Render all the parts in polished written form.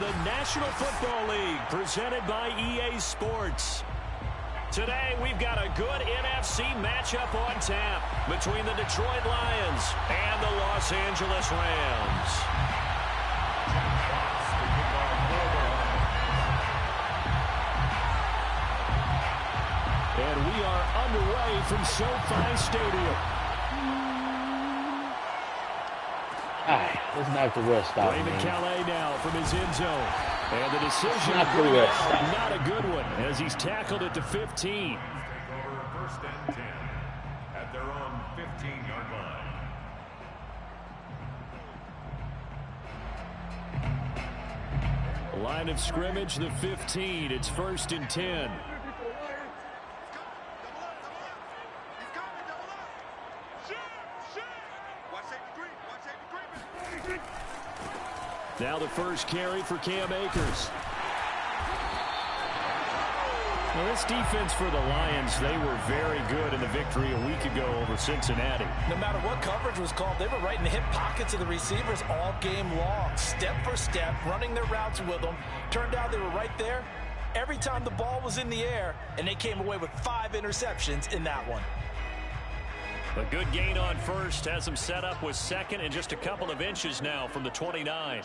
the National Football League, presented by EA Sports. Today, we've got a good NFC matchup on tap between the Detroit Lions and the Los Angeles Rams. And we are underway from SoFi Stadium. All right, let's knock the rest out. Raymond Calais now from his end zone. And the decision Not a good one as he's tackled at the 15. Take over first and 10 at their own 15-yard line. Line of scrimmage, the 15. It's first and 10. Now the first carry for Cam Akers. Well, this defense for the Lions, they were very good in the victory a week ago over Cincinnati. No matter what coverage was called, they were right in the hip pockets of the receivers all game long. Step for step, running their routes with them. Turned out they were right there every time the ball was in the air, and they came away with 5 interceptions in that one. A good gain on first has them set up with second and just a couple of inches now from the 29.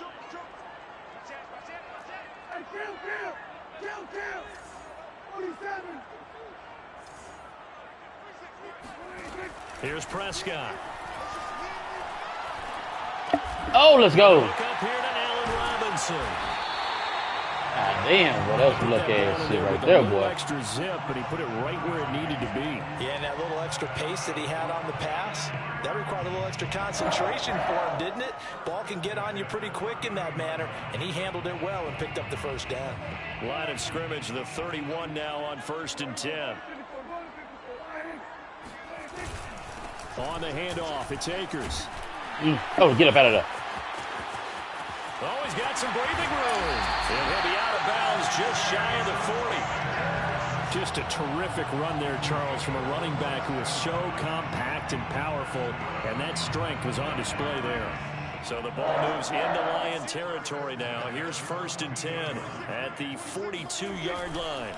Here's Prescott. Oh, let's go. Look up here to Allen Robinson. Ah, damn, what else look at shit right there, boy. Extra zip, but he put it right where it needed to be. Yeah, and that little extra pace that he had on the pass, that required a little extra concentration for him, didn't it? Ball can get on you pretty quick in that manner, and he handled it well and picked up the first down. Line of scrimmage, the 31 now on first and 10. On the handoff, it's Akers. Oh, get up out of there. Oh, he's got some breathing room. And he'll be out of bounds just shy of the 40. Just a terrific run there, Charles, from a running back who is so compact and powerful, and that strength was on display there. So the ball moves into Lion territory now. Here's first and 10 at the 42-yard line.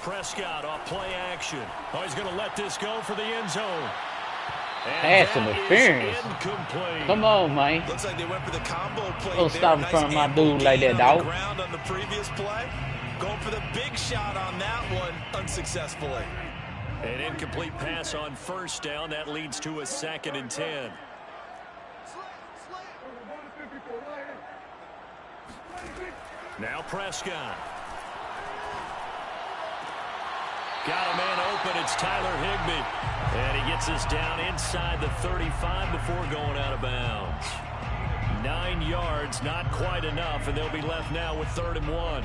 Prescott off play action. Oh, he's going to let this go for the end zone. Pass interference. Come on, man. Looks like they went for the combo play. Don't stop in front of my dude like that, dog. Ground on the previous play. Going for the big shot on that one unsuccessfully. An incomplete pass on first down. That leads to a second and 10. Now Prescott. Got a man open. It's Tyler Higbee. And he gets us down inside the 35 before going out of bounds. 9 yards, not quite enough, and they'll be left now with 3rd and 1.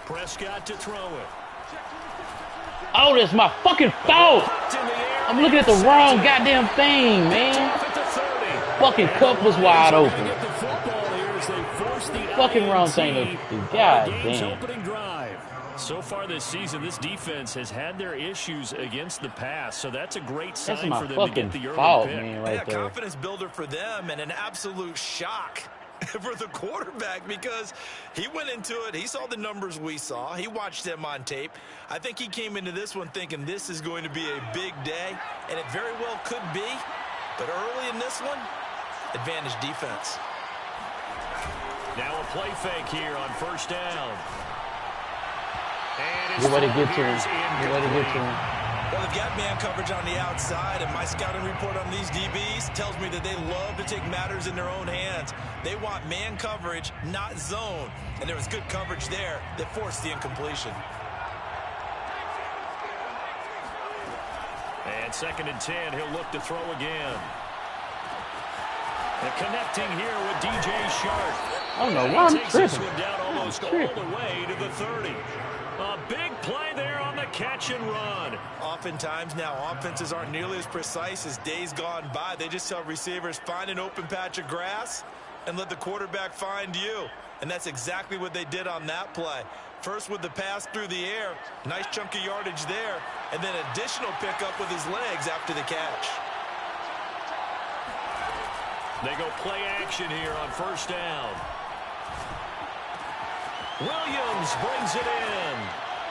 Prescott to throw it. Oh, that's my fucking fault. I'm looking at the wrong goddamn thing, man. Fucking cup was wide open. Fucking wrong thing to do. God damn. So far this season, this defense has had their issues against the pass, so that's a great sign That's my for them to get fucking the early fault, pick. man, right there. Confidence builder for them and an absolute shock for the quarterback because he went into it. He saw the numbers we saw. He watched them on tape. I think he came into this one thinking this is going to be a big day, and it very well could be. But early in this one, advantage defense. Now a play fake here on first down. Get ready to get to him. Get ready to get to him. Well, they've got man coverage on the outside, and my scouting report on these DBs tells me that they love to take matters in their own hands. They want man coverage, not zone. And there was good coverage there that forced the incompletion. And 2nd and 10, he'll look to throw again. And connecting here with DJ Sharp. Oh, no, I'm Takes this tripping. one down almost all the way to the 30. A big play there on the catch and run. Oftentimes now, offenses aren't nearly as precise as days gone by. They just tell receivers, find an open patch of grass and let the quarterback find you. And that's exactly what they did on that play. First with the pass through the air, nice chunk of yardage there, and then additional pickup with his legs after the catch. They go play action here on first down. Williams brings it in.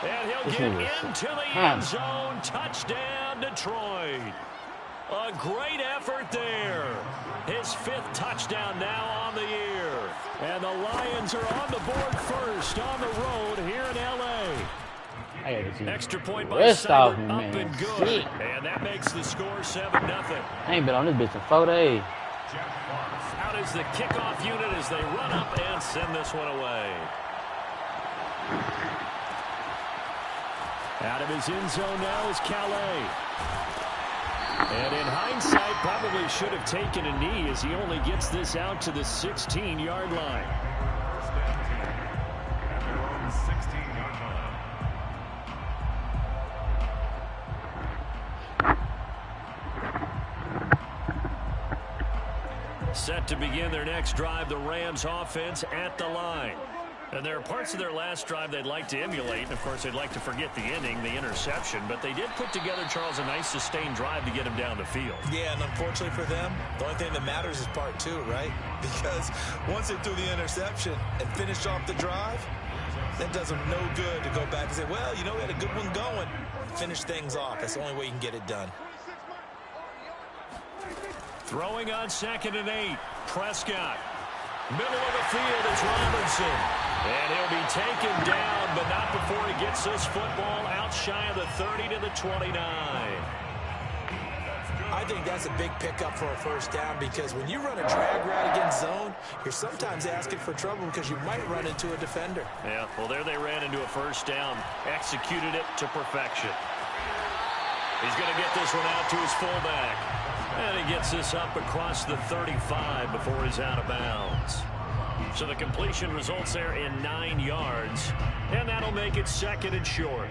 And he'll get into the end zone. Touchdown, Detroit. A great effort there. His 5th touchdown now on the year. And the Lions are on the board first on the road here in L.A. Extra point by Seibert, up and good. Shit. And that makes the score 7-0. I ain't been on this bitch in 4 days. Out is the kickoff unit as they run up and send this one away. Out of his end zone now is Calais. And in hindsight, probably should have taken a knee as he only gets this out to the 16-yard line. First and 10 at their own 16-yard line. Set to begin their next drive, the Rams offense at the line. And there are parts of their last drive they'd like to emulate. And of course, they'd like to forget the ending, the interception. But they did put together, Charles, a nice sustained drive to get him down the field. Yeah, and unfortunately for them, the only thing that matters is part 2, right? Because once they threw the interception and finished off the drive, that does them no good to go back and say, well, you know, we had a good one going. Finish things off. That's the only way you can get it done. Throwing on 2nd and 8. Prescott. Middle of the field, it's Robinson. And he'll be taken down, but not before he gets this football out shy of the 30 to the 29. I think that's a big pickup for a first down because when you run a drag route against zone, you're sometimes asking for trouble because you might run into a defender. Yeah, well, there they ran into a first down. Executed it to perfection. He's going to get this one out to his fullback. And he gets this up across the 35 before he's out of bounds. So the completion results there in 9 yards. And that'll make it 2nd and short.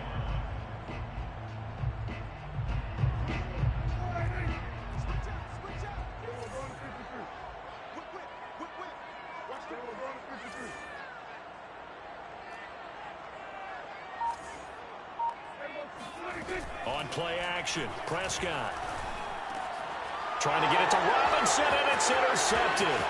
On play action, Prescott. Trying to get it to Robinson, and it's intercepted.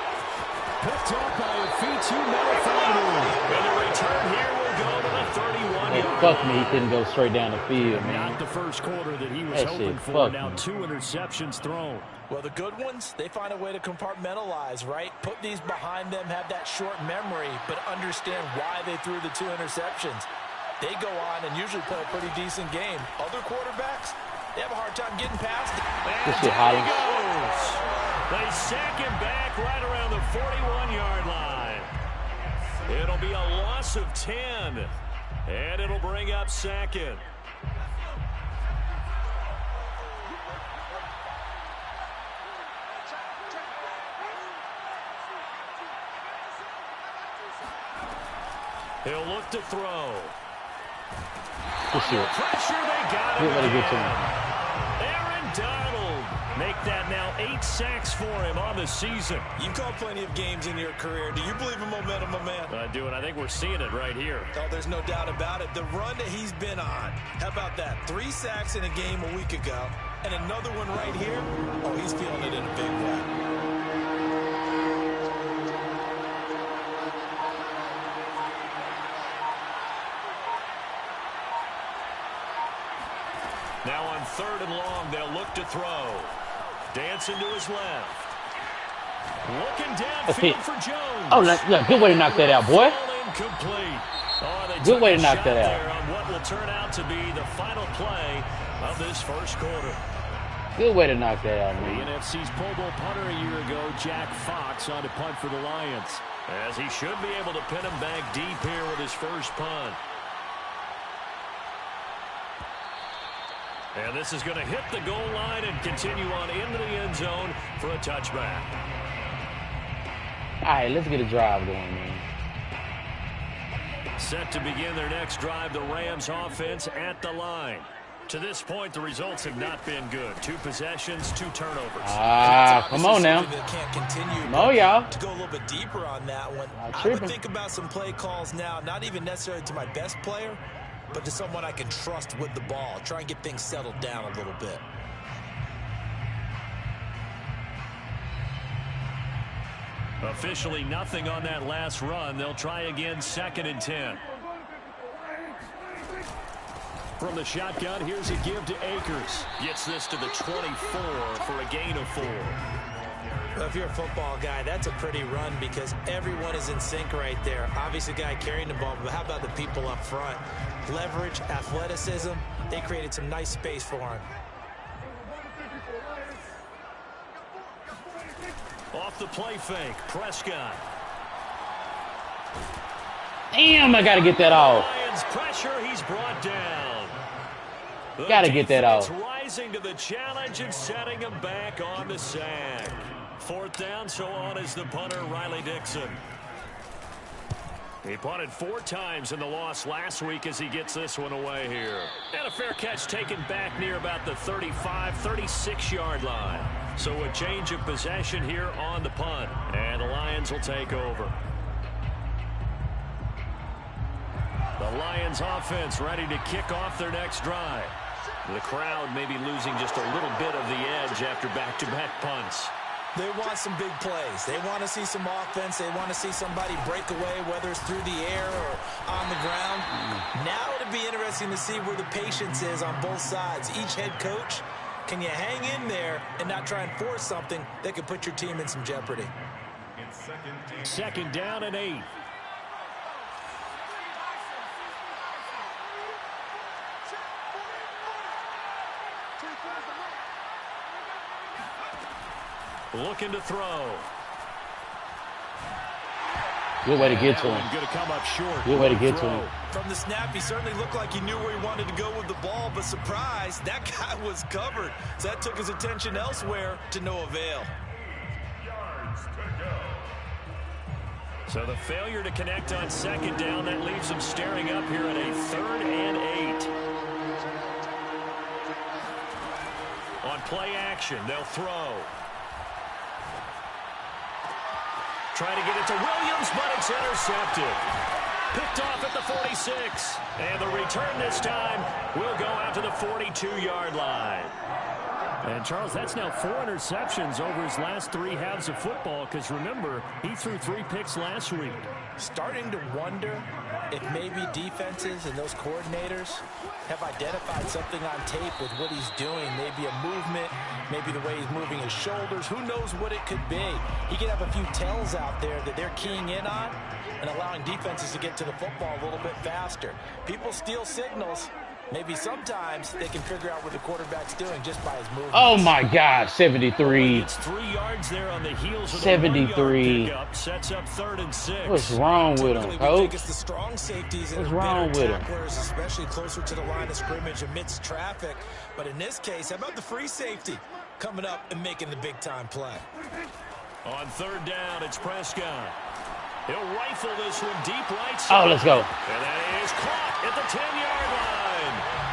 Picked up by a Fitu Melifonwu. And the return here will go to the 31-yard line. Fuck me, he couldn't go straight down the field, man. Not the first quarter that he was hoping for. Now 2 interceptions thrown. Well, the good ones, they find a way to compartmentalize, right? Put these behind them, have that short memory, but understand why they threw the 2 interceptions. They go on and usually play a pretty decent game. Other quarterbacks, they have a hard time getting past it. And there he goes. They sack him back right around the 41-yard line. It'll be a loss of 10, and it'll bring up 2nd. He'll look to throw. Pressure, they got him. Aaron Donald make that now 8 sacks for him on the season. You've called plenty of games in your career. Do you believe in momentum, my man? I do, and I think we're seeing it right here. Oh, there's no doubt about it. The run that he's been on. How about that? 3 sacks in a game a week ago, and another one right here. Oh, he's feeling it in a big way. Now on 3rd and long, they'll look to throw. Dancing to his left. Looking downfield for Jones. Oh, yeah, good way to knock that out, boy. Incomplete. Oh, good way to knock that out. On what will turn out to be the final play of this first quarter. Good way to knock that out, man. The NFC's Pro Bowl punter a year ago, Jack Fox, on to punt for the Lions. As he should be able to pin him back deep here with his first punt. And this is going to hit the goal line and continue on into the end zone for a touchback. All right, let's get a drive going, man. Set to begin their next drive, the Rams offense at the line. To this point, the results have not been good. 2 possessions, 2 turnovers. Come on now. Can't continue. Come on, y'all. To go a little bit deeper on that one, I would think about some play calls now, not even necessarily to my best player, but to someone I can trust with the ball. Try and get things settled down a little bit. Officially nothing on that last run. They'll try again, 2nd and 10. From the shotgun, here's a give to Akers. Gets this to the 24 for a gain of 4. Well, if you're a football guy, that's a pretty run because everyone is in sync right there. Obviously, the guy carrying the ball, but how about the people up front? Leverage, athleticism, they created some nice space for him. Off the play fake, Prescott. Damn, I got to get that off. Lions pressure, he's brought down. Got to get that off. Rising to the challenge and setting him back on the sack. 4th down, so on is the punter, Riley Dixon. He punted 4 times in the loss last week as he gets this one away here. And a fair catch taken back near about the 35, 36-yard line. So a change of possession here on the punt. And the Lions will take over. The Lions offense ready to kick off their next drive. The crowd may be losing just a little bit of the edge after back-to-back punts. They want some big plays. They want to see some offense. They want to see somebody break away, whether it's through the air or on the ground. Now it'll be interesting to see where the patience is on both sides. Each head coach, can you hang in there and not try and force something that could put your team in some jeopardy? Second down and 8. Looking to throw. Good way to get to him. Going to come up short. Good way to get to him. From the snap, he certainly looked like he knew where he wanted to go with the ball, but surprise, that guy was covered. So that took his attention elsewhere to no avail. So the failure to connect on 2nd down, that leaves them staring up here at a 3rd and 8. On play action, they'll throw. Trying to get it to Williams, but it's intercepted. Picked off at the 46. And the return this time will go out to the 42-yard line. And, Charles, that's now 4 interceptions over his last 3 halves of football because, remember, he threw 3 picks last week. Starting to wonder if maybe defenses and those coordinators have identified something on tape with what he's doing. Maybe a movement, maybe the way he's moving his shoulders. Who knows what it could be? He could have a few tells out there that they're keying in on and allowing defenses to get to the football a little bit faster. People steal signals. Maybe sometimes they can figure out what the quarterback's doing just by his movement. Oh, my God, 73. It's 3 yards there on the heels of the 73. Pickup, sets up 3rd and 6. What's wrong with him, We coach? think it's the strong safeties and What's wrong with him? tacklers, especially closer to the line of scrimmage amidst traffic. But in this case, how about the free safety coming up and making the big-time play? On 3rd down, it's Prescott. He'll rifle this one deep right Oh, side. let's go. And that is caught at the 10-yard line.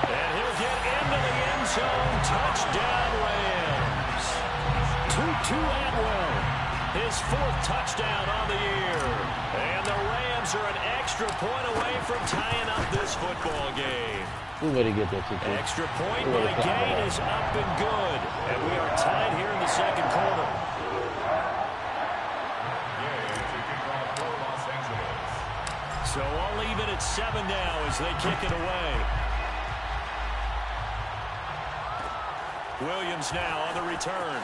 And he'll get into the end zone. Touchdown, Rams. Tutu Atwell, his 4th touchdown on the year. And the Rams are an extra point away from tying up this football game. Good way to get that, Tutu. Extra point by Gain is up and good. And we are tied here in the 2nd quarter. So all even at 7 now as they kick it away. Williams now on the return.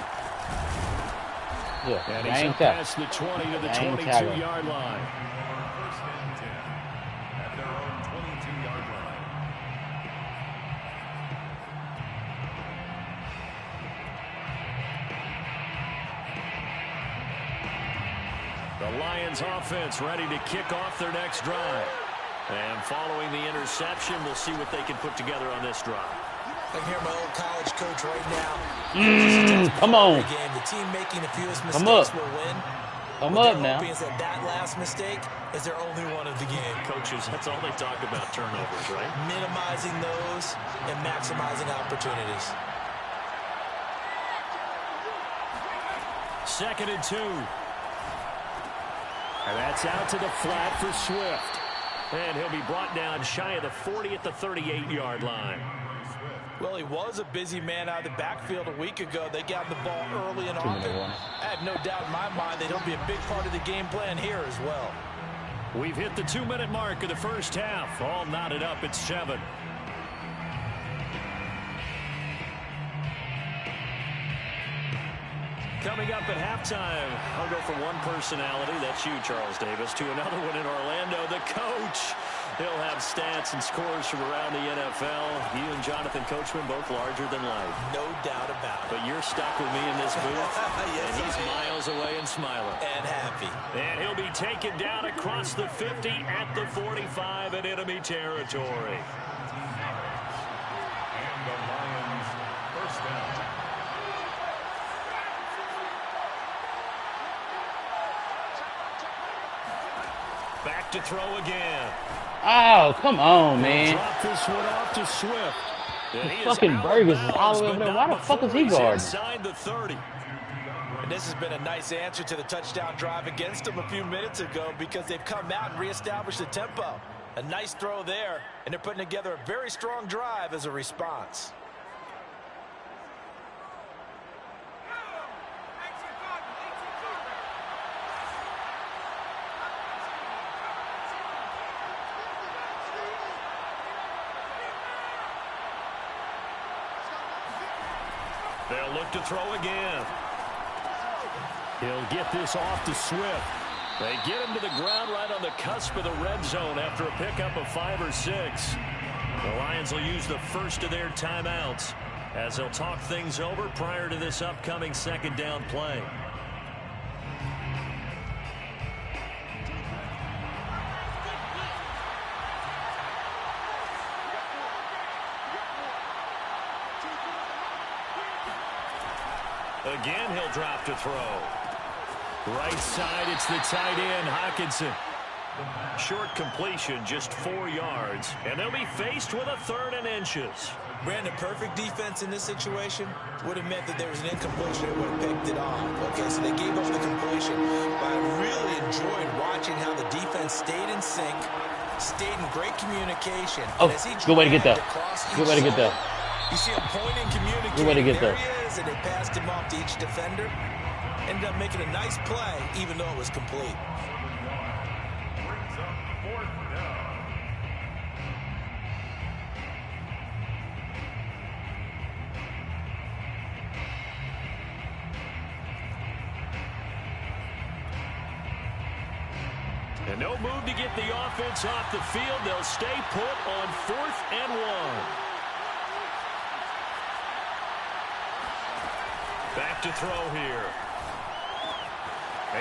Yeah, And he's up past the 20 to the 22-yard line. First and 10 at their own 22-yard line. The Lions offense ready to kick off their next drive. And following the interception, we'll see what they can put together on this drive. I can hear my old college coach right now. Come on. The team making the fewest Come up. mistakes will win. Come What up they're now. hoping is that last mistake is their only one of the game. Coaches, that's all they talk about, turnovers, right? Minimizing those and maximizing opportunities. 2nd and 2. And that's out to the flat for Swift. And he'll be brought down shy of the 40 at the 38-yard line. Well, he was a busy man out of the backfield a week ago. They got the ball early and often. I have no doubt in my mind that he'll be a big part of the game plan here as well. We've hit the 2-minute mark of the first half. All knotted up at 7. Coming up at halftime, I'll go from one personality, that's you, Charles Davis, to another one in Orlando, the coach. He'll have stats and scores from around the NFL. You and Jonathan Coachman both larger than life. No doubt about it. But you're stuck with me in this booth, Yes, and he's miles away and smiling. And happy. And he'll be taken down across the 50 at the 45 in enemy territory. And the Lions first down. Back to throw again. Oh, come on, man. Drop this one off to Swift. And he is Fucking out of Burgess is bounds, all the way over but there. Why not the fuck is he before he's guarding? inside the 30. And this has been a nice answer to the touchdown drive against them a few minutes ago because they've come out and reestablished the tempo. A nice throw there, and they're putting together a very strong drive as a response. They'll look to throw again. He'll get this off to Swift. They get him to the ground right on the cusp of the red zone after a pickup of 5 or 6. The Lions will use the first of their timeouts as they'll talk things over prior to this upcoming 2nd down play. Again, he'll drop to throw. Right side, it's the tight end, Hockenson. Short completion, just 4 yards. And they'll be faced with a 3rd and inches. Brandon, perfect defense in this situation would have meant that there was an incompletion and would have picked it off. Okay, so they gave up the completion. But I really enjoyed watching how the defense stayed in sync, stayed in great communication. Oh, as he good way to get there. Good way to get there. You see him pointing, communicating. Good way to get there. He is, and they passed him off to each defender. Ended up making a nice play, even though it was complete. Brings up 4th down. And no move to get the offense off the field. They'll stay put on 4th and 1. Back to throw here.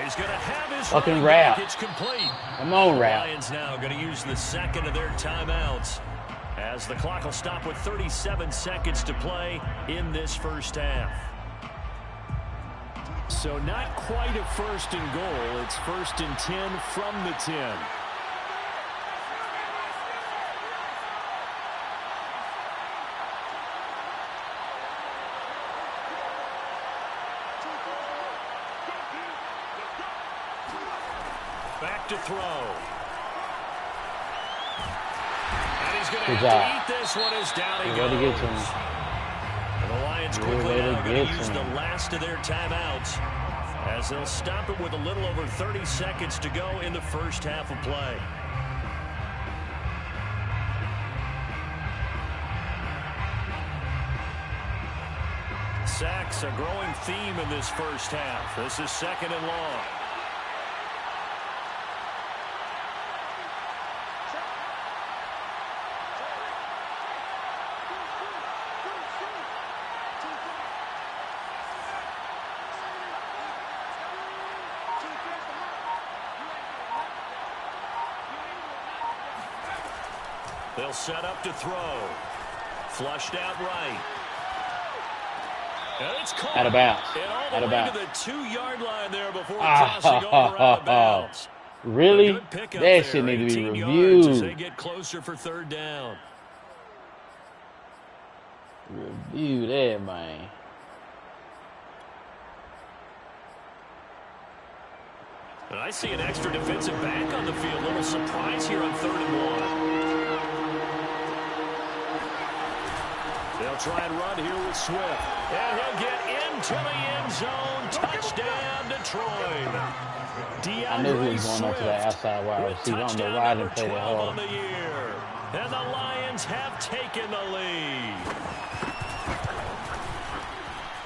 He's going to have his Fucking wrap. It's complete. Come on, wrap. Lions now going to use the 2nd of their timeouts as the clock will stop with 37 seconds to play in this first half. So not quite a 1st and goal. It's 1st and 10 from the 10. Back to throw. And he's going to have to eat this one as down he goes. To get to him. And the Lions quickly now going to use the last of their timeouts as they'll stop it with a little over 30 seconds to go in the first half of play. Sacks a growing theme in this first half. This is 2nd and long. They'll set up to throw. Flushed out right. Out of bounds. Out of bounds. To the 2-yard line there before crossing over out of bounds. Really? That shit need to be reviewed. As they get closer for 3rd down. Review that, man. And I see an extra defensive back on the field. A little surprise here on 3rd and 1. They'll try and run here with Swift. And he'll get into the end zone. Touchdown, Detroit. I knew he was going up to that outside wide receiver. I don't know why I didn't play that hard. And the Lions have taken the lead.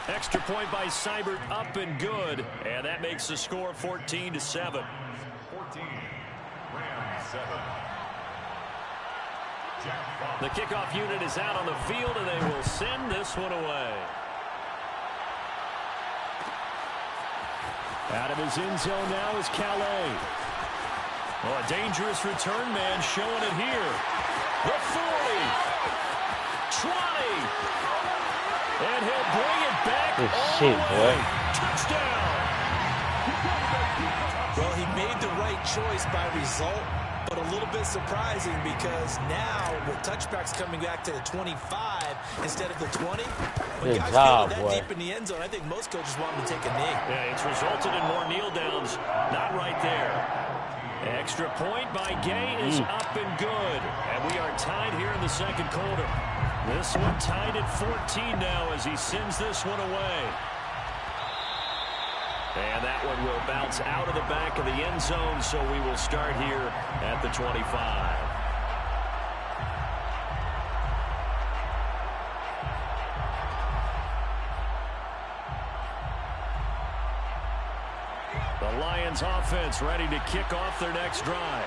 Extra point by Seibert, up and good. And that makes the score 14-7. 14. Rams 7. The kickoff unit is out on the field, and they will send this one away. Out of his end zone now is Calais. Oh, a dangerous return man showing it here. The 40. 20. And he'll bring it back. Good shit, boy. Touchdown. Well, he made the right choice by result, but a little bit surprising because now with touchbacks coming back to the 25 instead of the 20. Good job, that boy. deep in the end zone, I think most coaches want him to take a knee. Yeah, it's resulted in more kneel downs. Not right there. Extra point by Gay is up and good. And we are tied here in the 2nd quarter. This one tied at 14 now as he sends this one away. And that one will bounce out of the back of the end zone, so we will start here at the 25. The Lions offense ready to kick off their next drive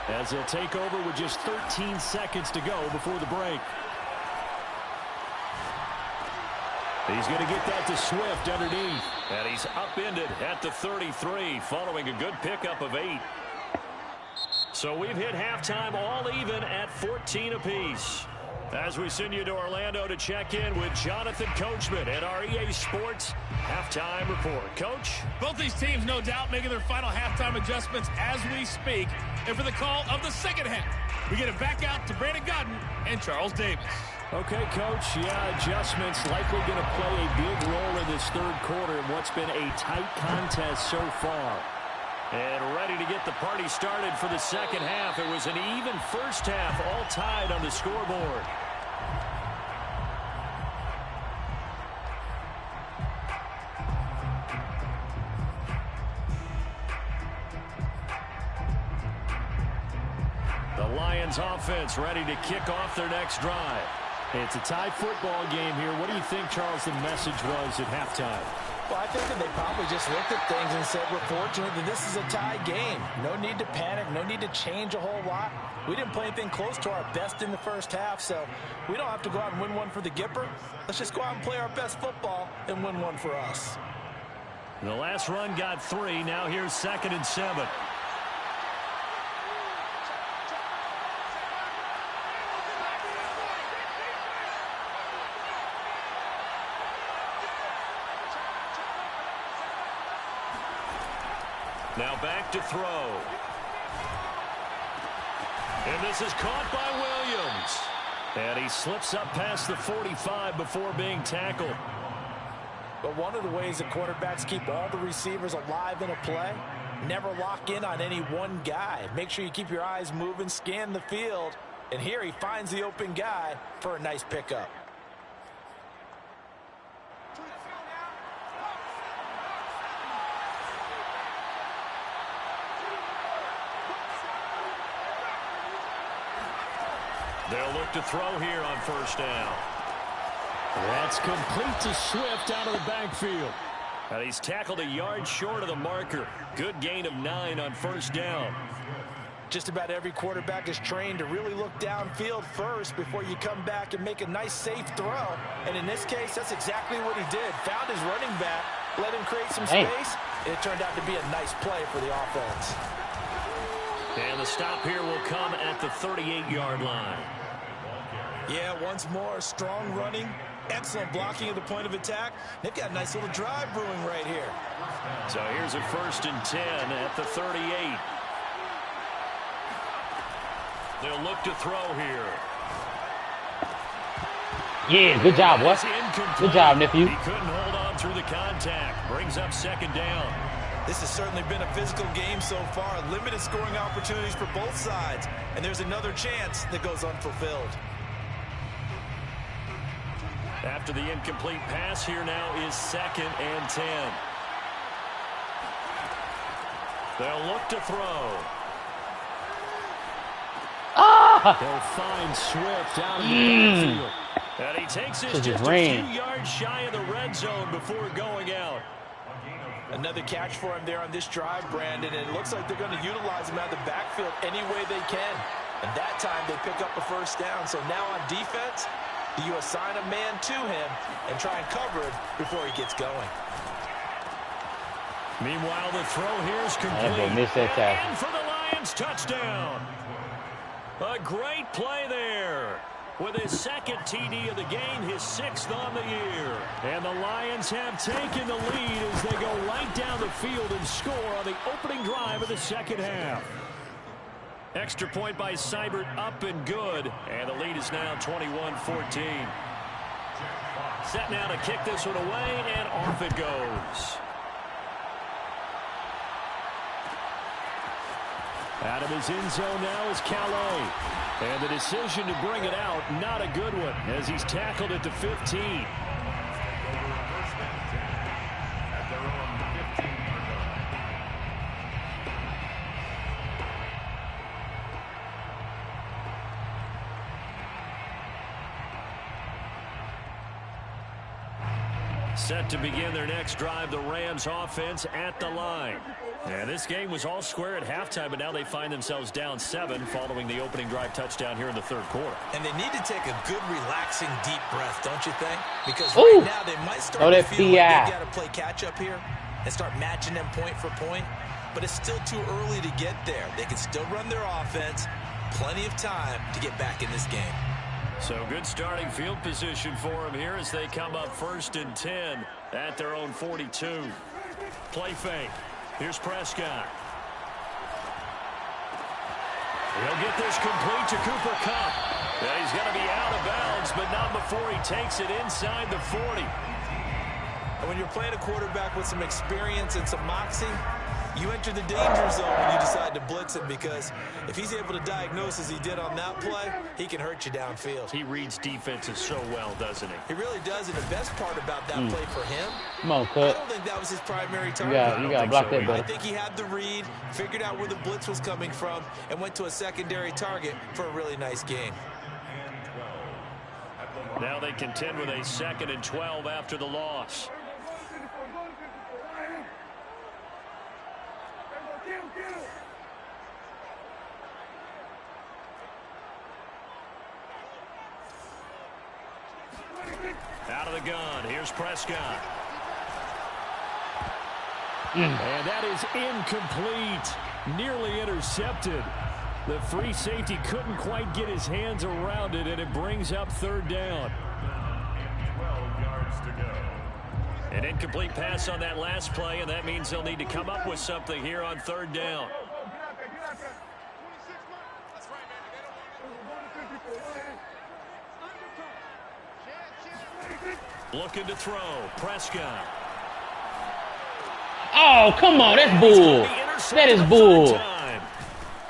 as they'll take over with just 13 seconds to go before the break. He's going to get that to Swift underneath. And he's upended at the 33 following a good pickup of 8. So we've hit halftime all even at 14 apiece. As we send you to Orlando to check in with Jonathan Coachman at our EA Sports halftime report. Coach? Both these teams, no doubt, making their final halftime adjustments as we speak. And for the call of the 2nd half, we get it back out to Brandon Godden and Charles Davis. Okay, Coach. Yeah, adjustments likely going to play a big role in this 3rd quarter in what's been a tight contest so far. And ready to get the party started for the 2nd half. It was an even first half, all tied on the scoreboard. The Lions offense ready to kick off their next drive. It's a tie football game here. What do you think, Charles, the message was at halftime? Well, I think that they probably just looked at things and said, we're fortunate that this is a tie game. No need to panic. No need to change a whole lot. We didn't play anything close to our best in the first half, so we don't have to go out and win one for the Gipper. Let's just go out and play our best football and win one for us. The last run got 3. Now here's 2nd and 7. Now back to throw. And this is caught by Williams. And he slips up past the 45 before being tackled. But one of the ways that quarterbacks keep all the receivers alive in a play, never lock in on any one guy. Make sure you keep your eyes moving, scan the field. And here he finds the open guy for a nice pickup. They'll look to throw here on 1st down. That's complete to Swift out of the backfield. And he's tackled a yard short of the marker. Good gain of 9 on 1st down. Just about every quarterback is trained to really look downfield first before you come back and make a nice, safe throw. And in this case, that's exactly what he did. Found his running back, let him create some space, and it turned out to be a nice play for the offense. And the stop here will come at the 38-yard line. Yeah, once more, strong running, Excellent blocking at the point of attack. They've got a nice little drive brewing right here. So here's a 1st and 10 at the 38. They'll look to throw here. Yeah, good job, boy. Good job, nephew. He couldn't hold on through the contact. Brings up 2nd down. This has certainly been a physical game so far. Limited scoring opportunities for both sides. And there's another chance that goes unfulfilled. After the incomplete pass, here now is 2nd and 10. They'll look to throw. They'll find Swift out in the backfield. And he takes this just a few yards shy of the red zone before going out. Another catch for him there on this drive, Brandon, and it looks like they're going to utilize him out of the backfield any way they can. And that time they pick up a 1st down. So now on defense, do you assign a man to him and try and cover it before he gets going? Meanwhile, the throw here is complete. And for the Lions, touchdown. A great play there. With his 2nd TD of the game, his 6th on the year. And the Lions have taken the lead as they go right down the field and score on the opening drive of the 2nd half. Extra point by Seibert, up and good. And the lead is now 21-14. Set now to kick this one away, and off it goes. Out of his end zone now is Calais. And the decision to bring it out, not a good one, as he's tackled at the 15. Set to begin their next drive, the Rams offense at the line. And this game was all square at halftime, but now they find themselves down 7 following the opening drive touchdown here in the 3rd quarter. And they need to take a good, relaxing, deep breath, don't you think? Because right now they might start to feel like they've got to play catch-up here and start matching them point for point. But it's still too early to get there. They can still run their offense. Plenty of time to get back in this game. So good starting field position for them here as they come up 1st and 10 at their own 42. Play fake. Here's Prescott. He'll get this complete to Cooper Kupp. And he's going to be out of bounds, but not before he takes it inside the 40. And when you're playing a quarterback with some experience and some moxie, you enter the danger zone when you decide to blitz him, because if he's able to diagnose as he did on that play, he can hurt you downfield. He reads defenses so well, doesn't he? He really does, and the best part about that play for him, come on, Cut. I don't think that was his primary target. You got to block that better. I think he had the read, figured out where the blitz was coming from, and went to a secondary target for a really nice game. Now they contend with a 2nd and 12 after the loss. Out of the gun, here's Prescott. And that is incomplete, nearly intercepted. The free safety couldn't quite get his hands around it, and it brings up 3rd down. 12 yards to go. An incomplete pass on that last play, and that means they'll need to come up with something here on 3rd down. Looking to throw. Prescott. Oh, come on. That's bull. That is bull.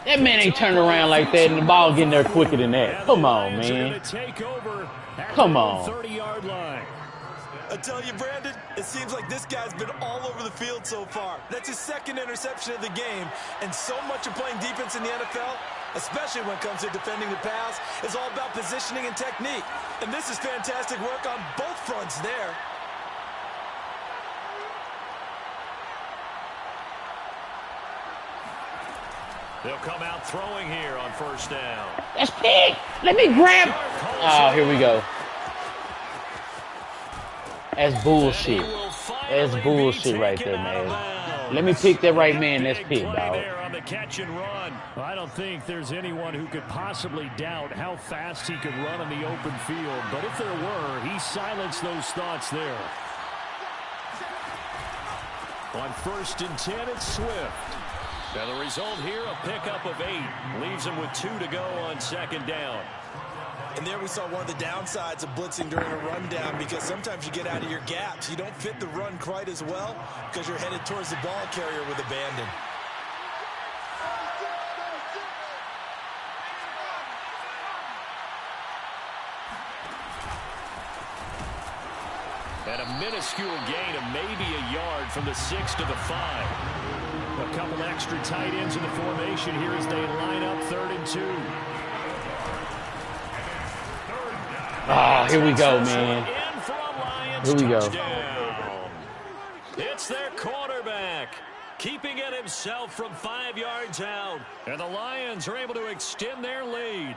That man ain't turning around like that, and the ball getting there quicker than that. Come on, man. Come on. 30-yard line. I tell you, Brandon, it seems like this guy's been all over the field so far. That's his 2nd interception of the game, and so much of playing defense in the NFL, especially when it comes to defending the pass, is all about positioning and technique. And this is fantastic work on both fronts there. They'll come out throwing here on 1st down. That's big. Let me grab. Oh, here we go. That's bullshit. That's bullshit right there, man. Let me pick that right man. That's pick, dog. on the catch and run. I don't think there's anyone who could possibly doubt how fast he could run in the open field. But if there were, he silenced those thoughts there. On 1st and 10, it's Swift. And the result here, a pickup of 8. Leaves him with 2 to go on 2nd down. And there we saw one of the downsides of blitzing during a rundown, because sometimes you get out of your gaps. You don't fit the run quite as well because you're headed towards the ball carrier with abandon. And a minuscule gain of maybe a yard from the 6 to the 5. A couple extra tight ends in the formation here as they line up 3rd and 2. Ah, here we go, man. Here we go. It's their quarterback, keeping it himself from 5 yards out. And the Lions are able to extend their lead.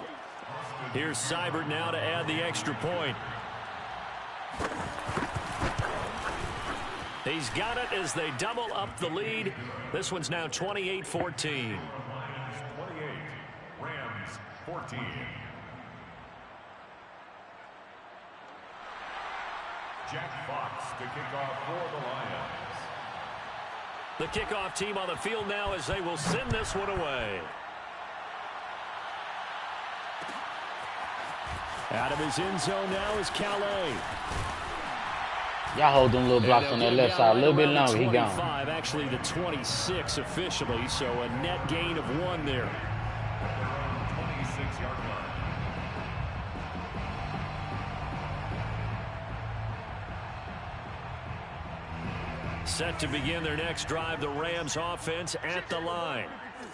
Here's Seibert now to add the extra point. He's got it as they double up the lead. This one's now 28-14. 28, Rams 14. Jack Fox to kick off for the Lions. The kickoff team on the field now as they will send this one away. Out of his end zone now is Calais. Y'all hold them little blocks on that left side a little bit longer. He gone. Actually the 26 officially, so a net gain of 1 there. 26-yard line. Set to begin their next drive, the Rams offense at the line.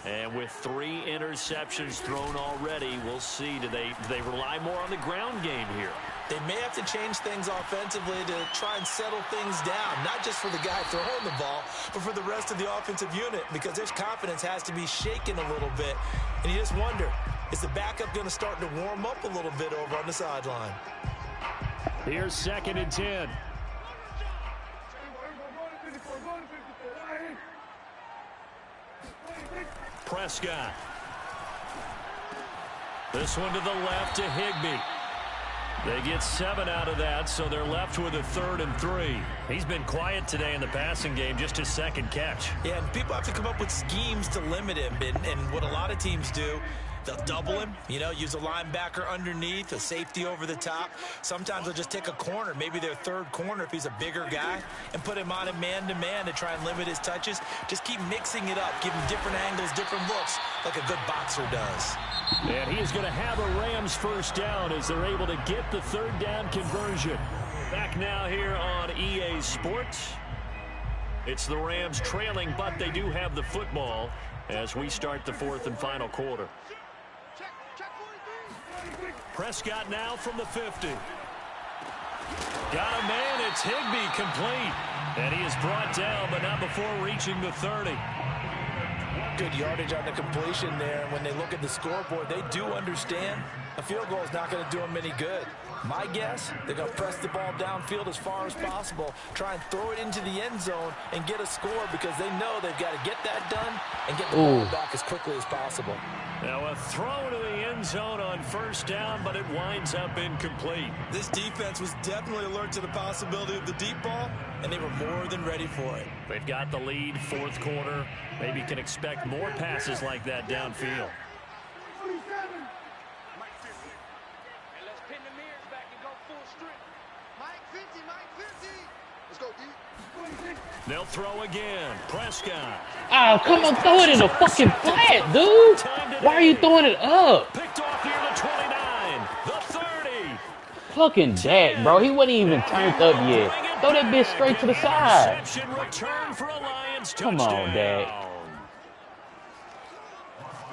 And with 3 interceptions thrown already, we'll see. Do they rely more on the ground game here? They may have to change things offensively to try and settle things down, not just for the guy throwing the ball, but for the rest of the offensive unit, because their confidence has to be shaken a little bit. And you just wonder, is the backup going to start to warm up a little bit over on the sideline? Here's 2nd and 10. Prescott. This one to the left to Higbee. They get 7 out of that, so they're left with a 3rd and 3. He's been quiet today in the passing game, just his 2nd catch. Yeah, and people have to come up with schemes to limit him, and what a lot of teams do, they'll double him, use a linebacker underneath, a safety over the top. Sometimes they'll just take a corner, maybe their 3rd corner if he's a bigger guy, and put him on a man-to-man to try and limit his touches. Just keep mixing it up, give him different angles, different looks, like a good boxer does. And he is going to have a Rams 1st down as they're able to get the 3rd down conversion. Back now here on EA Sports. It's the Rams trailing, but they do have the football as we start the 4th and final quarter. Prescott now from the 50. Got a man. It's Higbee complete. And he is brought down, but not before reaching the 30. Good yardage on the completion there. And when they look at the scoreboard, they do understand a field goal is not going to do them any good. My guess, they're going to press the ball downfield as far as possible, try and throw it into the end zone and get a score, because they know they've got to get that done and get the ball back as quickly as possible. Now a throw to the end zone on 1st down, but it winds up incomplete. This defense was definitely alert to the possibility of the deep ball, and they were more than ready for it. They've got the lead, 4th quarter. Maybe can expect more passes like that downfield. They'll throw again. Prescott. Oh, come on, throw it in the fucking flat, dude. Why are you throwing it up? Picked off near the 29, the 30. Fucking Dak, bro. He wasn't even turned up yet. Throw that bitch straight to the side. Return for a Lions touchdown. Come on, Dak.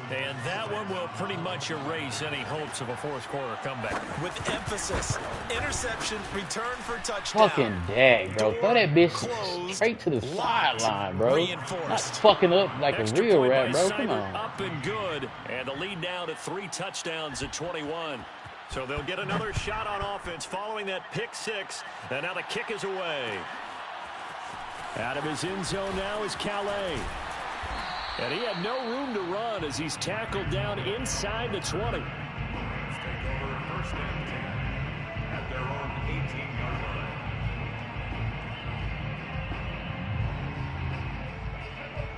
And that one will pretty much erase any hopes of a 4th quarter comeback. With emphasis, interception, return for touchdown. Fucking Dak, bro. Throw that bitch straight to the sideline, bro. Not fucking up like Extra a real rap, bro. Come on. Up and good. And the lead now to 3 touchdowns at 21. So they'll get another shot on offense following that pick 6. And now the kick is away. Out of his end zone now is Calais. And he had no room to run as he's tackled down inside the 20. Take over first and 10 at their own 18-yard line.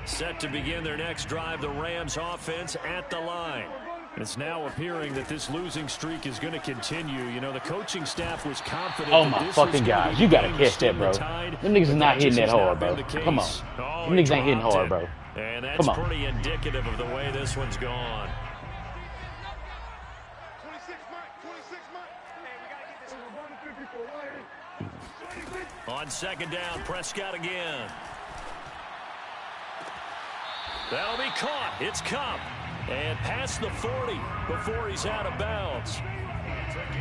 Set to begin their next drive, the Rams offense at the line. It's now appearing that this losing streak is going to continue. You know, the coaching staff was confident. Oh, my fucking gosh. You got to catch that, bro. Them niggas is not hitting that hard, bro. Come on. Them niggas ain't hitting hard, bro. And that's pretty indicative of the way this one's gone. On second down, Prescott again. That'll be caught. It's Cup. And past the 40 before he's out of bounds.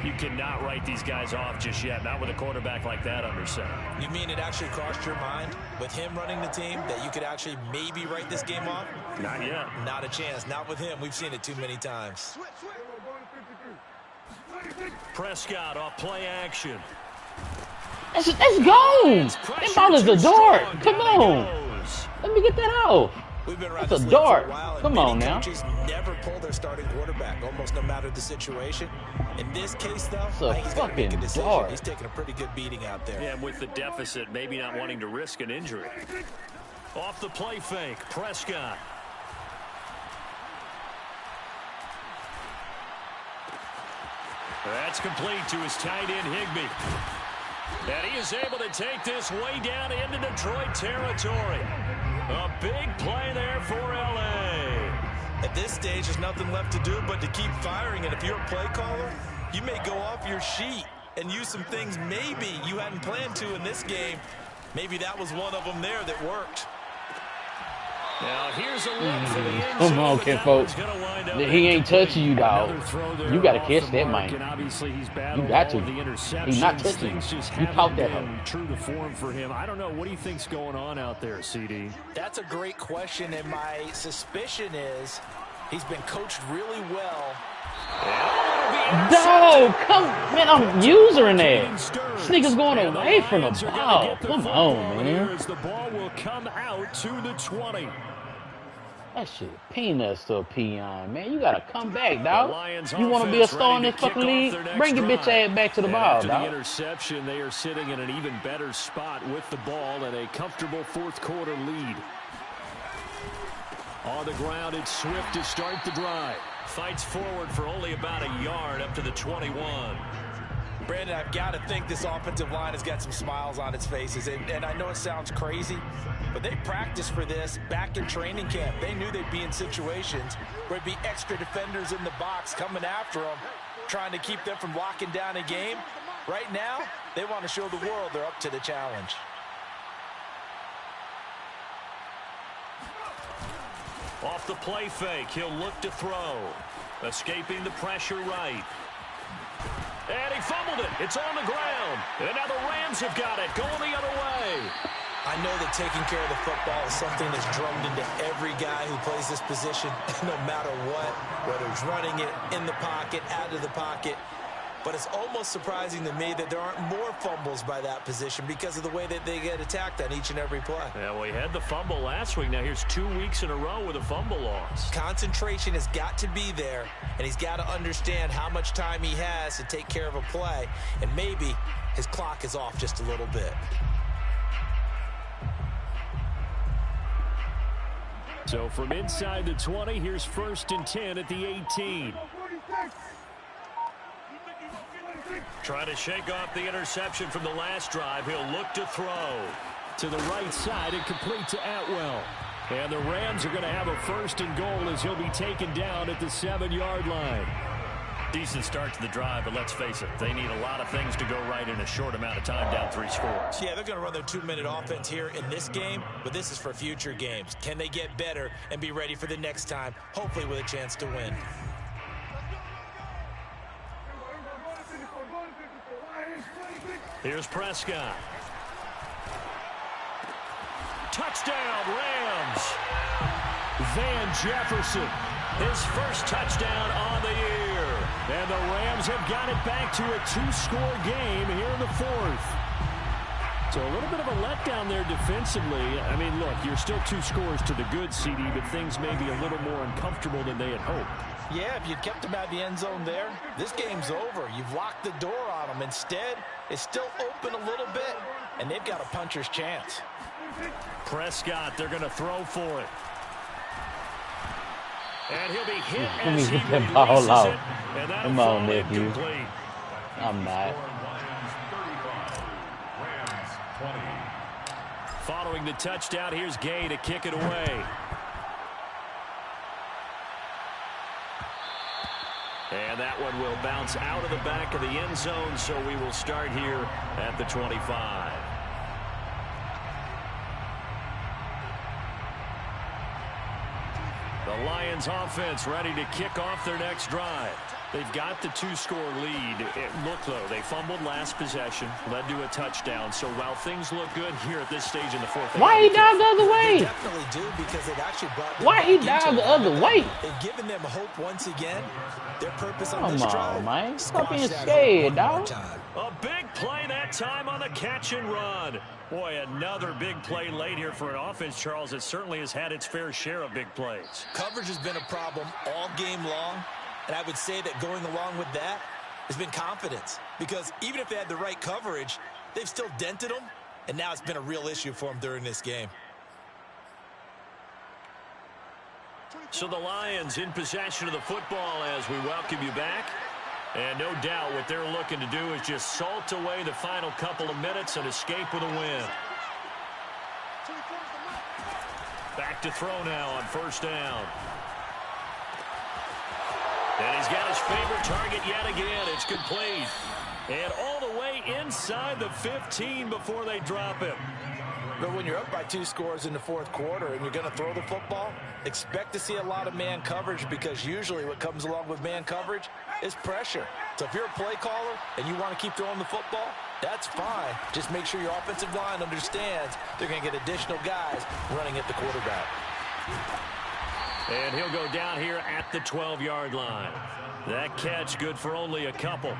You cannot write these guys off just yet, not with a quarterback like that under center. You mean it actually crossed your mind with him running the team that you could actually maybe write this game off? Not yet. Not a chance. Not with him. We've seen it too many times. Prescott off play action. Let's go. That ball is a dart. Come on. Let me get that off. We've been around That's this a league for dart. a while, and Come on many now. coaches never pull their starting quarterback, almost no matter the situation. In this case, though, It's a I think he's got to make a fucking decision. dart. He's taking a pretty good beating out there. Yeah, and with the deficit, maybe not wanting to risk an injury. Off the play fake, Prescott. That's complete to his tight end, Higbee. And he is able to take this way down into Detroit territory. A big play there for L.A. At this stage, there's nothing left to do but to keep firing. And if you're a play caller, you may go off your sheet and use some things maybe you hadn't planned to in this game. Maybe that was one of them there that worked. Now here's a look for the end Come zone, on, but kid, that folks. one's gonna wind up He ain't touching you, dog. Another throw there You got to off catch the that, mark, man. and obviously he's You battled got all to. of the interceptions. He's not touching Things you. just You haven't caught that been hoe. true to form for him. I don't know. What do you think's going on out there, CD? That's a great question, and my suspicion is he's been coached really well. Dog, come, man, I'm using that. This nigga's going away from the ball. Come on, man. As the ball will come out to the 20. That shit peanuts to a peon, man. You gotta come back, dog. You want to be a star in this fucking league? Bring your bitch ass back to the ball, After the dog. interception, they are sitting in an even better spot with the ball and a comfortable fourth quarter lead. On the ground, it's Swift to start the drive. Fights forward for only about a yard up to the 21. Brandon, I've got to think this offensive line has got some smiles on its faces. And I know it sounds crazy, but they practiced for this back in training camp. They knew they'd be in situations where there'd be extra defenders in the box coming after them, trying to keep them from locking down a game. Right now, they want to show the world they're up to the challenge. Off the play fake, he'll look to throw. Escaping the pressure right. And he fumbled it. It's on the ground. And now the Rams have got it, going the other way. I know that taking care of the football is something that's drummed into every guy who plays this position, no matter what, whether it's running it, in the pocket, out of the pocket. But it's almost surprising to me that there aren't more fumbles by that position because of the way that they get attacked on each and every play. Yeah, we had the fumble last week. Now here's 2 weeks in a row with a fumble loss. Concentration has got to be there, and he's got to understand how much time he has to take care of a play, and maybe his clock is off just a little bit. So from inside the 20, here's 1st and 10 at the 18. Trying to shake off the interception from the last drive. He'll look to throw to the right side and complete to Atwell. And the Rams are going to have a 1st and goal as he'll be taken down at the 7-yard line. Decent start to the drive, but let's face it, they need a lot of things to go right in a short amount of time, down 3 scores. Yeah, they're going to run their 2-minute offense here in this game, but this is for future games. Can they get better and be ready for the next time, hopefully with a chance to win? Here's Prescott. Touchdown, Rams. Van Jefferson, his first touchdown on the year. And the Rams have got it back to a 2-score game here in the 4th. So a little bit of a letdown there defensively. I mean, look, you're still 2 scores to the good, CD, but things may be a little more uncomfortable than they had hoped. Yeah, if you'd kept them out of the end zone there, this game's over. You've locked the door on them. Instead, it's still open a little bit, and they've got a puncher's chance. Prescott, they're going to throw for it. And he'll be hit as he releases ball out. it. And that'll Come on, fall nephew. incomplete. I'm not. Rams 20. Following the touchdown, here's Gay to kick it away. And that one will bounce out of the back of the end zone, so we will start here at the 25. The Lions offense ready to kick off their next drive. They've got the 2-score lead. Look, though, they fumbled last possession, led to a touchdown. So while things look good here at this stage in the fourth, why he dive the other way? They definitely do, because it actually brought them Why he back dive into the other way? They've given them hope once again. Their purpose on Come this on, drive. man. Stop being squash that scared, hope one more dog. time. a big play that time on the catch and run. Boy, another big play late here for an offense, Charles, that certainly has had its fair share of big plays. Coverage has been a problem all game long, and I would say that going along with that has been confidence, because even if they had the right coverage, they've still dented them, and now it's been a real issue for them during this game. So the Lions in possession of the football as we welcome you back. And no doubt what they're looking to do is just salt away the final couple of minutes and escape with a win. Back to throw now on first down. And he's got his favorite target yet again. It's complete. And all the way inside the 15 before they drop him. But when you're up by 2 scores in the fourth quarter and you're going to throw the football, expect to see a lot of man coverage, because usually what comes along with man coverage is pressure. So if you're a play caller and you want to keep throwing the football, that's fine. Just make sure your offensive line understands they're going to get additional guys running at the quarterback. And he'll go down here at the 12-yard line. That catch good for only a couple.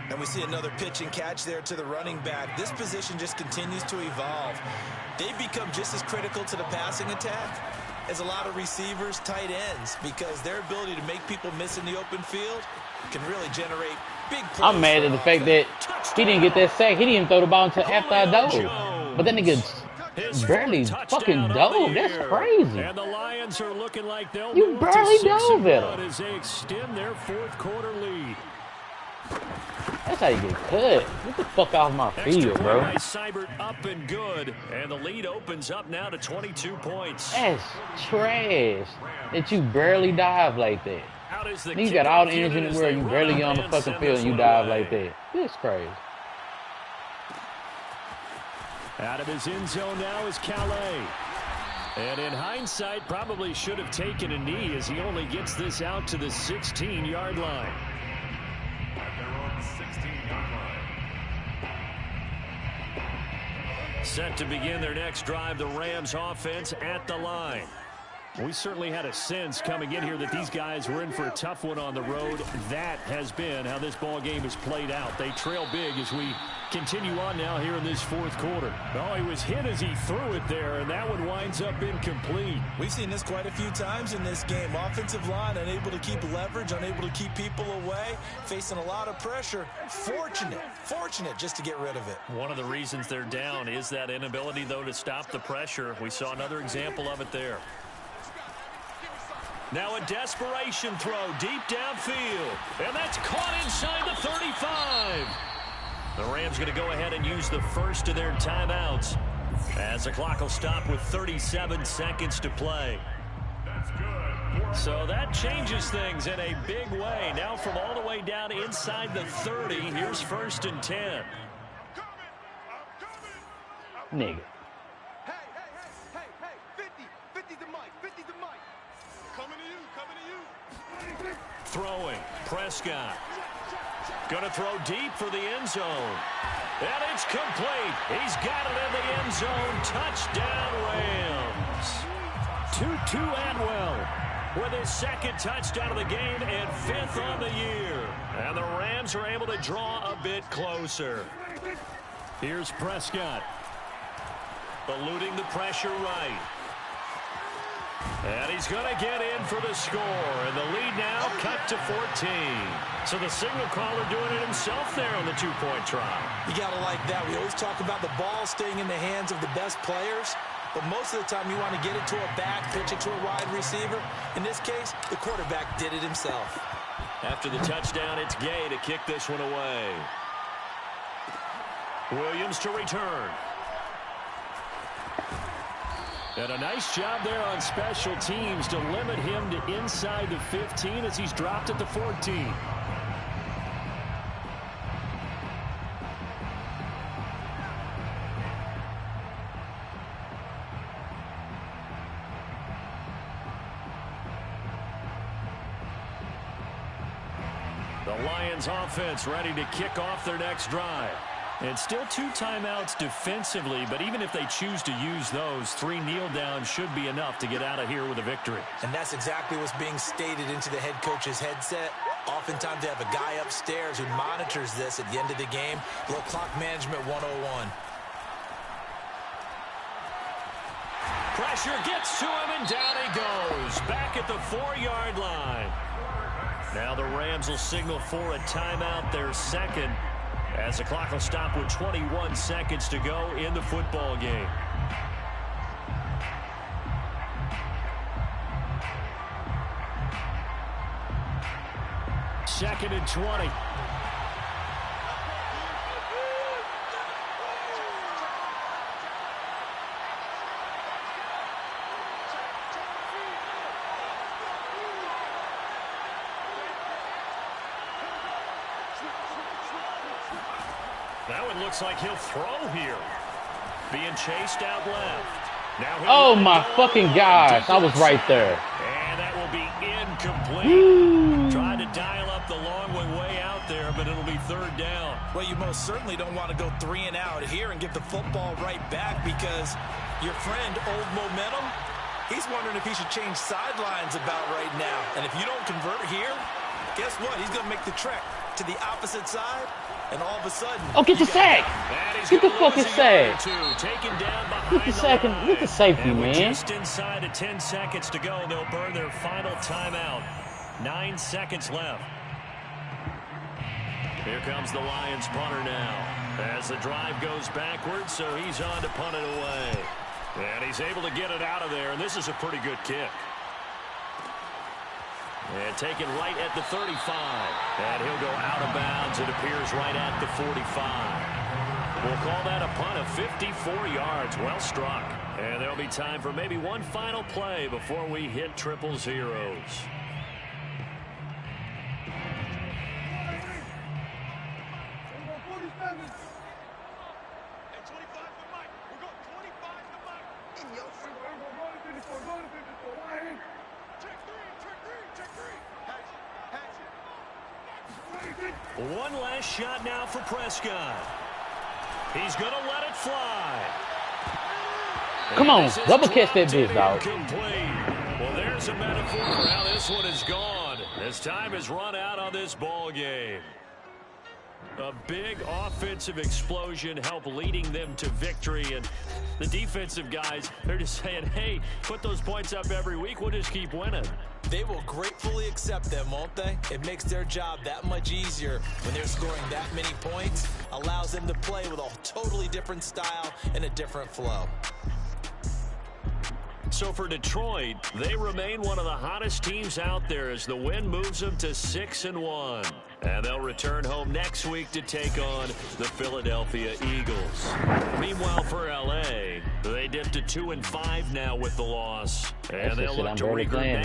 And we see another pitch and catch there to the running back. This position just continues to evolve. They've become just as critical to the passing attack as a lot of receivers, tight ends, because their ability to make people miss in the open field can really generate big plays. I'm mad at the fact that he didn't get that sack. He didn't even throw the ball until after I dove. But that nigga barely fucking dove. That's crazy. And the Lions are looking like they'll You barely dove at him. as they extend their fourth quarter lead. That's how you get cut. Get the fuck off my field, bro. By Seibert up and good, and the lead opens up now to 22 points. That's trash that you barely dive like that. Out is the You got all the kickoff energy in unit the as world. they You barely run get on the and fucking send field this and you one dive away. like that. This crazy. Out of his end zone now is Calais. And in hindsight, probably should have taken a knee as he only gets this out to the 16-yard line. At their own 16-yard line. Set to begin their next drive, the Rams offense at the line. We certainly had a sense coming in here that these guys were in for a tough one on the road. That has been how this ball game has played out. They trail big as we continue on now here in this fourth quarter. Oh, he was hit as he threw it there, and that one winds up incomplete. We've seen this quite a few times in this game. Offensive line unable to keep leverage, unable to keep people away, facing a lot of pressure. Fortunate just to get rid of it. One of the reasons they're down is that inability, though, to stop the pressure. We saw another example of it there. Now a desperation throw deep downfield. And that's caught inside the 35. The Rams going to go ahead and use the first of their timeouts as the clock will stop with 37 seconds to play. That's good. So that changes things in a big way. Now from all the way down inside the 30, here's 1st and 10. Nigga. Throwing, Prescott. Gonna throw deep for the end zone. And it's complete. He's got it in the end zone. Touchdown, Rams. Tutu Atwell with his 2nd touchdown of the game and 5th on the year. And the Rams are able to draw a bit closer. Here's Prescott. eluding the pressure right. And he's going to get in for the score. And the lead now cut to 14. So the signal caller doing it himself there on the two-point try. You got to like that. We always talk about the ball staying in the hands of the best players. But most of the time you want to get it to a back, pitch it to a wide receiver. In this case, the quarterback did it himself. After the touchdown, it's Gay to kick this one away. Williams to return. And a nice job there on special teams to limit him to inside the 15 as he's dropped at the 14. The Lions offense ready to kick off their next drive. And still 2 timeouts defensively, but even if they choose to use those, 3 kneel downs should be enough to get out of here with a victory. And that's exactly what's being stated into the head coach's headset. Oftentimes they have a guy upstairs who monitors this at the end of the game. Little clock management 101. Pressure gets to him, and down he goes. Back at the 4-yard line. Now the Rams will signal for a timeout, their second, as the clock will stop with 21 seconds to go in the football game. Second and 20. That one looks like he'll throw here. Being chased out left. Now oh my fucking gosh, I was right there. And that will be incomplete. Trying to dial up the long way out there, but it'll be 3rd down. Well, you most certainly don't want to go 3 and out here and get the football right back, because your friend, Old Momentum, he's wondering if he should change sidelines about right now. And if you don't convert here, guess what? He's going to make the trek to the opposite side. And all of a sudden, oh, get the sack! Get the fucking sack! Get the sack and get the safety, man. Just inside of 10 seconds to go, they'll burn their final timeout. 9 seconds left. Here comes the Lions punter now. As the drive goes backwards, so he's on to punt it away. And he's able to get it out of there, and this is a pretty good kick. And taken right at the 35. And he'll go out of bounds. It appears right at the 45. We'll call that a punt of 54 yards. Well struck. And there'll be time for maybe one final play before we hit triple zeros. One last shot now for Prescott. He's going to let it fly. Come on, double catch that bitch, dog. Well, there's a metaphor for how this one is gone. As time has run out on this ball game. A big offensive explosion helped leading them to victory. And the defensive guys, they're just saying, hey, put those points up every week. We'll just keep winning. They will gratefully accept them, won't they? It makes their job that much easier when they're scoring that many points. Allows them to play with a totally different style and a different flow. So for Detroit, they remain one of the hottest teams out there as the win moves them to 6-1. And they'll return home next week to take on the Philadelphia Eagles. Meanwhile, for L.A., they dipped to 2-5 now with the loss. And they'll look to regroup.